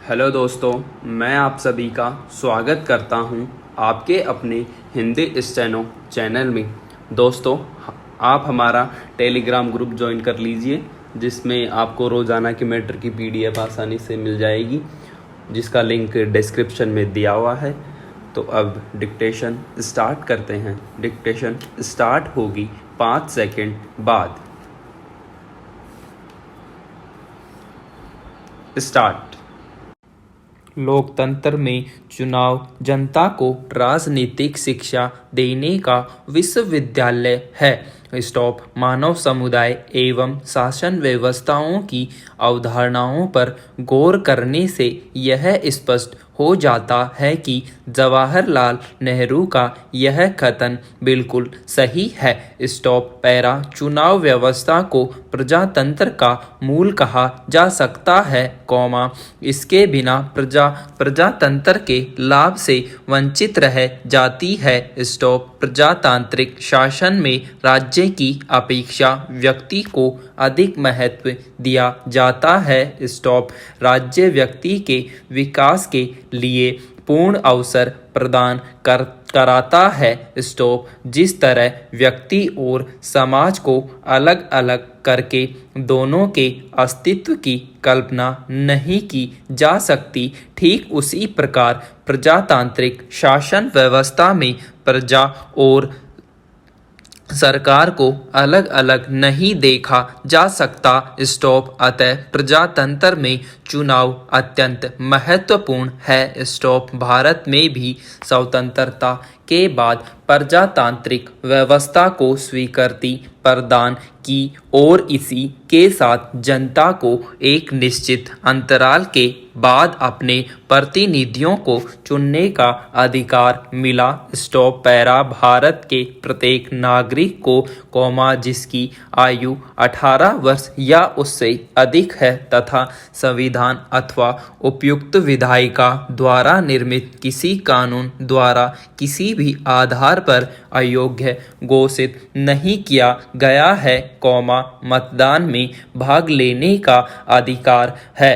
Hello दोस्तों, मैं आप सभी का स्वागत करता हूं आपके अपने हिंदी स्टेनो चैनल में। दोस्तों, आप हमारा टेलीग्राम ग्रुप ज्वाइन कर लीजिए, जिसमें आपको रोज़ाना की मैटर की पीडीएफ आसानी से मिल जाएगी, जिसका लिंक डिस्क्रिप्शन में दिया हुआ है। तो अब डिक्टेशन स्टार्ट करते हैं। डिक्टेशन स्टार्ट होगी 5 सेकंड बाद। स्टार्ट। लोकतंत्र में चुनाव जनता को राजनीतिक शिक्षा देने का विश्वविद्यालय है। स्टॉप। मानव समुदाय एवं शासन व्यवस्थाओं की अवधारणाओं पर गौर करने से यह स्पष्ट हो जाता है कि जवाहरलाल नेहरू का यह कथन बिल्कुल सही है। स्टॉप। पैरा। चुनाव व्यवस्था को प्रजातंत्र का मूल कहा जा सकता है, इसके बिना प्रजातंत्र के लाभ से वंचित रह जाती है। स्टॉप। प्रजातांत्रिक शासन में राज्य की अपेक्षा व्यक्ति को अधिक महत्व दिया जाता है। स्टॉप। राज्य व्यक्ति के विकास के लिए पूर्ण अवसर प्रदान कराता है। स्टॉप। जिस तरह व्यक्ति और समाज को अलग अलग करके दोनों के अस्तित्व की कल्पना नहीं की जा सकती, ठीक उसी प्रकार प्रजातांत्रिक शासन व्यवस्था में प्रजा और सरकार को अलग अलग नहीं देखा जा सकता। स्टॉप। अतः प्रजातंत्र में चुनाव अत्यंत महत्वपूर्ण है। स्टॉप। भारत में भी स्वतंत्रता के बाद प्रजातांत्रिक व्यवस्था को स्वीकृति प्रदान की और इसी के साथ जनता को एक निश्चित अंतराल के बाद अपने प्रतिनिधियों को चुनने का अधिकार मिला। स्टॉप। पैरा। भारत के प्रत्येक नागरिक को, जिसकी आयु 18 वर्ष या उससे अधिक है तथा संविधान अथवा उपयुक्त विधायिका द्वारा निर्मित किसी कानून द्वारा किसी भी आधार पर अयोग्य घोषित नहीं किया गया है, मतदान में भाग लेने का अधिकार है।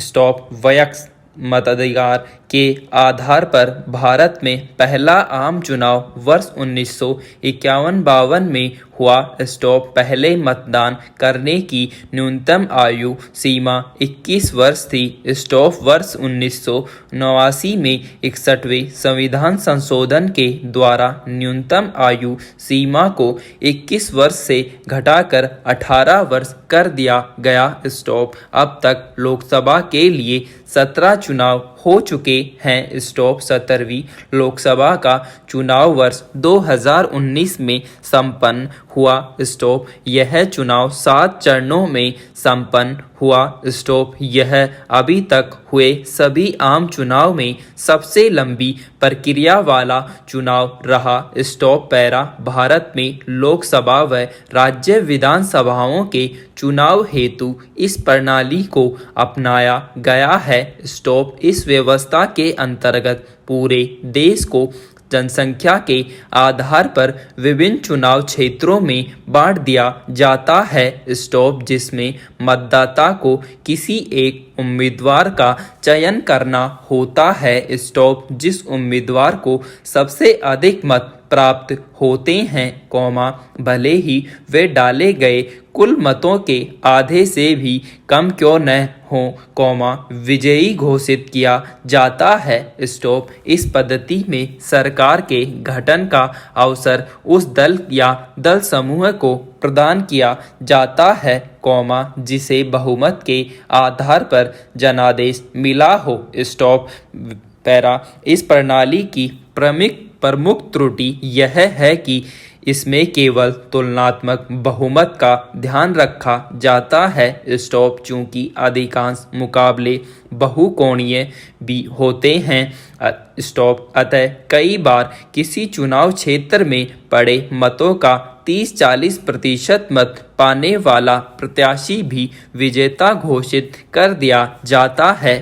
स्टॉप। वयस्क मताधिकार के आधार पर भारत में पहला आम चुनाव वर्ष 1951-52 में हुआ। स्टॉप। पहले मतदान करने की न्यूनतम आयु सीमा 21 वर्ष थी। स्टॉप। वर्ष 1989 में 61वें संविधान संशोधन के द्वारा न्यूनतम आयु सीमा को 21 वर्ष से घटाकर 18 वर्ष कर दिया गया। स्टॉप। अब तक लोकसभा के लिए 17 चुनाव हो चुके हैं। स्टॉप। 17वीं लोकसभा का चुनाव वर्ष 2019 में संपन्न हुआ। स्टॉप। यह चुनाव 7 चरणों में संपन्न हुआ। स्टॉप। यह अभी तक हुए सभी आम चुनाव में सबसे लंबी प्रक्रिया वाला चुनाव रहा। स्टॉप। पैरा। भारत में लोकसभा व राज्य विधानसभाओं के चुनाव हेतु इस प्रणाली को अपनाया गया है। स्टॉप। इस व्यवस्था के अंतर्गत पूरे देश को जनसंख्या के आधार पर विभिन्न चुनाव क्षेत्रों में बांट दिया जाता है। स्टॉप। जिसमें मतदाता को किसी एक उम्मीदवार का चयन करना होता है। स्टॉप। जिस उम्मीदवार को सबसे अधिक मत प्राप्त होते हैं, भले ही वे डाले गए कुल मतों के आधे से भी कम क्यों न हो, विजयी घोषित किया जाता है। स्टॉप। इस पद्धति में सरकार के गठन का अवसर उस दल या दल समूह को प्रदान किया जाता है, जिसे बहुमत के आधार पर जनादेश मिला हो। स्टॉप। पैरा। इस प्रणाली की प्रमुख त्रुटि यह है कि इसमें केवल तुलनात्मक बहुमत का ध्यान रखा जाता है। स्टॉप। चूंकि अधिकांश मुकाबले बहुकोणीय भी होते हैं। स्टॉप। अतः कई बार किसी चुनाव क्षेत्र में पड़े मतों का 30-40% मत पाने वाला प्रत्याशी भी विजेता घोषित कर दिया जाता है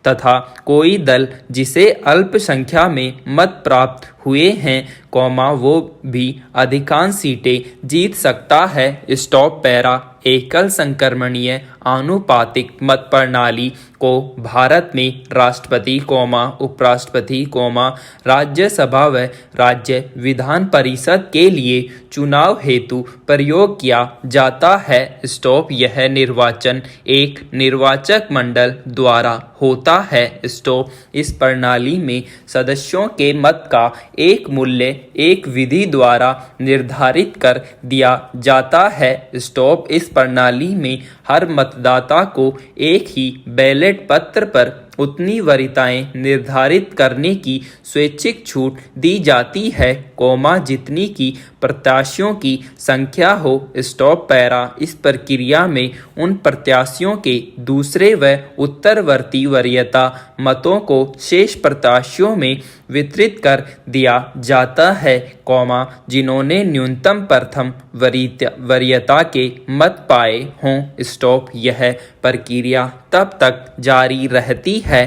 तथा कोई दल जिसे अल्प संख्या में मत प्राप्त हुए हैं, वो भी अधिकांश सीटें जीत सकता है। स्टॉप पैरा एकल संक्रमणीय आनुपातिक मत प्रणाली को भारत में राष्ट्रपति, उपराष्ट्रपति, राज्यसभा व राज्य विधान परिषद के लिए चुनाव हेतु प्रयोग किया जाता है। स्टॉप यह निर्वाचन एक निर्वाचक मंडल द्वारा होता है। स्टॉप इस प्रणाली में सदस्यों के मत का एक मूल्य एक विधि द्वारा निर्धारित कर दिया जाता है। स्टॉप इस प्रणाली में हर मतदाता को एक ही बैलेट पत्र पर उतनी वरीयताएं निर्धारित करने की स्वैच्छिक छूट दी जाती है, जितनी की प्रत्याशियों की संख्या हो। स्टॉप पैरा इस प्रक्रिया में उन प्रत्याशियों के दूसरे व उत्तरवर्ती वरीयता मतों को शेष प्रत्याशियों में वितरित कर दिया जाता है, जिन्होंने न्यूनतम प्रथम वरीयता के मत पाए हों। स्टॉप यह प्रक्रिया तब तक जारी रहती है,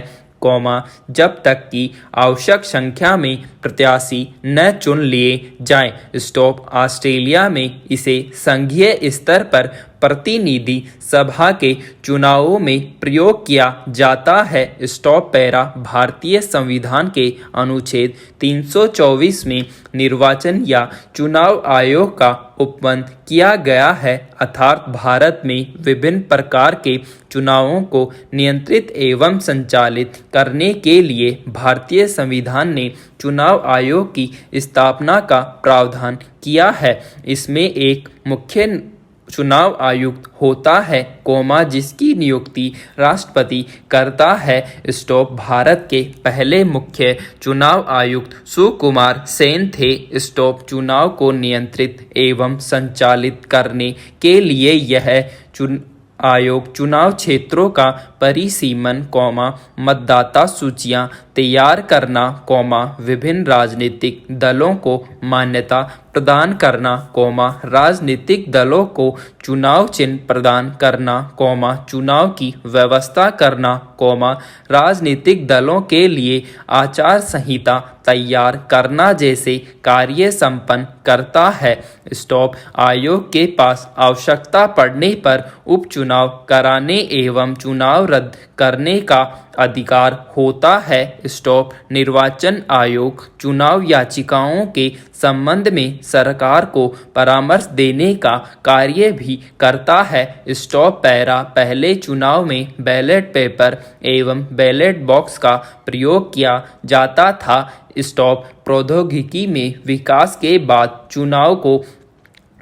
जब तक कि आवश्यक संख्या में प्रत्याशी न चुन लिए जाएं। स्टॉप ऑस्ट्रेलिया में इसे संघीय स्तर पर प्रतिनिधि सभा के चुनावों में प्रयोग किया जाता है। स्टॉप पैरा भारतीय संविधान के अनुच्छेद 324 में निर्वाचन या चुनाव आयोग का उपबंध किया गया है, अर्थात भारत में विभिन्न प्रकार के चुनावों को नियंत्रित एवं संचालित करने के लिए भारतीय संविधान ने चुनाव आयोग की स्थापना का प्रावधान किया है। इसमें एक मुख्य चुनाव आयुक्त होता है, जिसकी नियुक्ति राष्ट्रपति करता है। स्टॉप भारत के पहले मुख्य चुनाव आयुक्त सुकुमार सेन थे। स्टॉप चुनाव को नियंत्रित एवं संचालित करने के लिए यह आयोग चुनाव क्षेत्रों का परिसीमन, मतदाता सूचियां तैयार करना, विभिन्न राजनीतिक दलों को मान्यता प्रदान करना, राजनीतिक दलों को चुनाव चिन्ह प्रदान करना, चुनाव की व्यवस्था करना, राजनीतिक दलों के लिए आचार संहिता तैयार करना जैसे कार्य संपन्न करता है। स्टॉप आयोग के पास आवश्यकता पड़ने पर उपचुनाव कराने एवं चुनाव रद्द करने का अधिकार होता है। स्टॉप निर्वाचन आयोग चुनाव याचिकाओं के संबंध में सरकार को परामर्श देने का कार्य भी करता है। स्टॉप पैरा पहले चुनाव में बैलेट पेपर एवं बैलेट बॉक्स का प्रयोग किया जाता था। स्टॉप प्रौद्योगिकी में विकास के बाद चुनाव को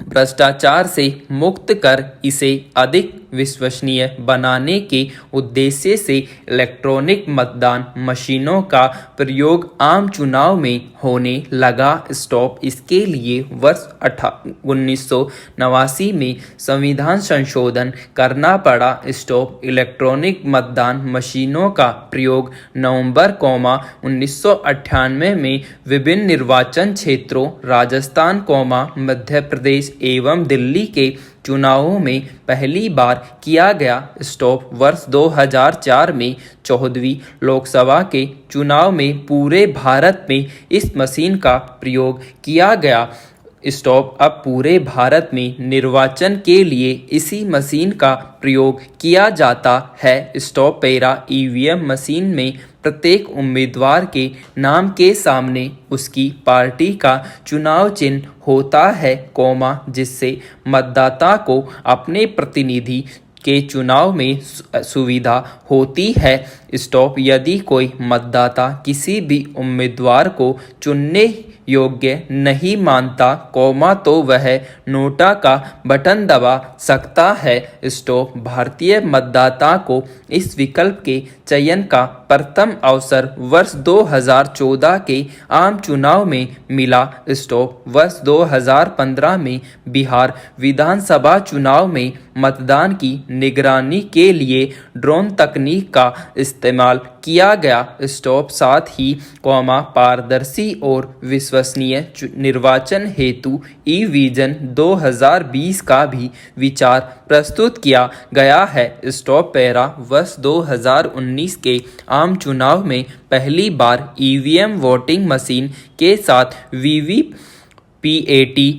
भ्रष्टाचार से मुक्त कर इसे अधिक विश्वसनीय बनाने के उद्देश्य से इलेक्ट्रॉनिक मतदान मशीनों का प्रयोग आम चुनाव में होने लगा। स्टॉप इसके लिए वर्ष 1989 में संविधान संशोधन करना पड़ा। स्टॉप इलेक्ट्रॉनिक मतदान मशीनों का प्रयोग नवंबर, 1998 में विभिन्न निर्वाचन क्षेत्रों राजस्थान, मध्य प्रदेश एवं दिल्ली के चुनावों में पहली बार किया गया। स्टॉप वर्ष 2004 में 14वीं लोकसभा के चुनाव में पूरे भारत में इस मशीन का प्रयोग किया गया। स्टॉप अब पूरे भारत में निर्वाचन के लिए इसी मशीन का प्रयोग किया जाता है। स्टॉप पैरा ईवीएम मशीन में प्रत्येक उम्मीदवार के नाम के सामने उसकी पार्टी का चुनाव चिन्ह होता है, जिससे मतदाता को अपने प्रतिनिधि के चुनाव में सुविधा होती है। स्टॉप यदि कोई मतदाता किसी भी उम्मीदवार को चुनने योग्य नहीं मानता, तो वह नोटा का बटन दबा सकता है। स्टॉप भारतीय मतदाता को इस विकल्प के चयन का प्रथम अवसर वर्ष 2014 के आम चुनाव में मिला। स्टॉप वर्ष 2015 में बिहार विधानसभा चुनाव में मतदान की निगरानी के लिए ड्रोन तकनीक का इस्तेमाल किया गया। स्टॉप साथ ही पारदर्शी और विश्वसनीय निर्वाचन हेतु ई विजन 2020 का भी विचार प्रस्तुत किया गया है। स्टॉप पैरा वर्ष 2019 के आम चुनाव में पहली बार ईवीएम वोटिंग मशीन के साथ वीवीपीएटी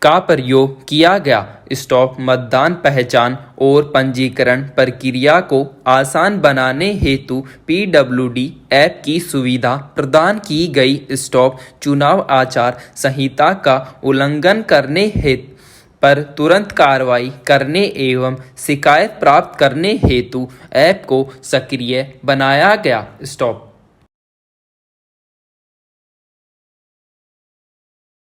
का प्रयोग किया गया। स्टॉप मतदान पहचान और पंजीकरण प्रक्रिया को आसान बनाने हेतु पीडब्ल्यूडी ऐप की सुविधा प्रदान की गई। स्टॉप चुनाव आचार संहिता का उल्लंघन करने हेतु पर तुरंत कार्रवाई करने एवं शिकायत प्राप्त करने हेतु ऐप को सक्रिय बनाया गया। स्टॉप।